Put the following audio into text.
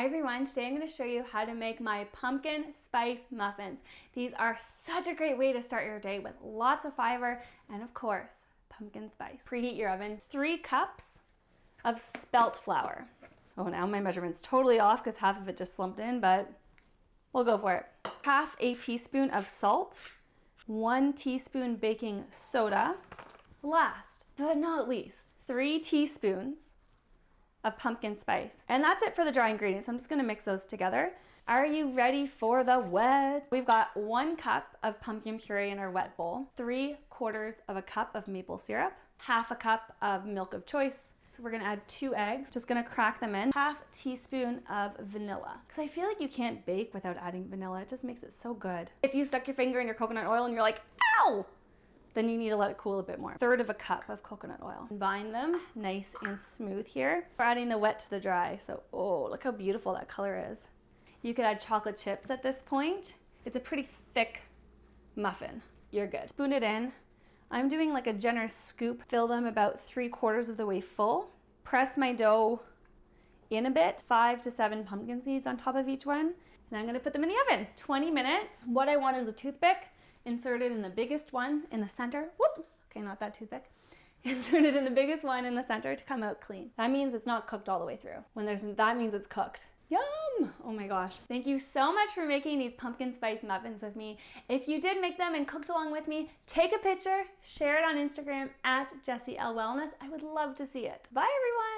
Hi everyone, today I'm going to show you how to make my pumpkin spice muffins. These are such a great way to start your day with lots of fiber and of course, pumpkin spice. Preheat your oven. 3 cups of spelt flour. Oh, now my measurement's totally off because half of it just slumped in, but we'll go for it. Half a teaspoon of salt, 1 teaspoon baking soda. Last but not least, 3 teaspoons of pumpkin spice. And that's it for the dry ingredients. I'm just gonna mix those together. Are you ready for the wet? We've got 1 cup of pumpkin puree in our wet bowl, 3/4 of a cup of maple syrup, half a cup of milk of choice. So we're gonna add 2 eggs, just gonna crack them in, half teaspoon of vanilla. Because I feel like you can't bake without adding vanilla. It just makes it so good. If you stuck your finger in your coconut oil and you're like, ow! Then you need to let it cool a bit more. 1/3 of a cup of coconut oil. Combine them nice and smooth here. We're adding the wet to the dry. So, oh, look how beautiful that color is. You could add chocolate chips at this point. It's a pretty thick muffin. You're good. Spoon it in. I'm doing like a generous scoop. Fill them about 3/4 of the way full. Press my dough in a bit. 5 to 7 pumpkin seeds on top of each one. And I'm gonna put them in the oven. 20 minutes. What I want is a toothpick. Insert it in the biggest one in the center. Whoop! Okay, not that toothpick. Insert it in the biggest one in the center to come out clean. That means it's not cooked all the way through. That means it's cooked. Yum! Oh my gosh. Thank you so much for making these pumpkin spice muffins with me. If you did make them and cooked along with me, take a picture, share it on Instagram at Jessie L Wellness. I would love to see it. Bye everyone!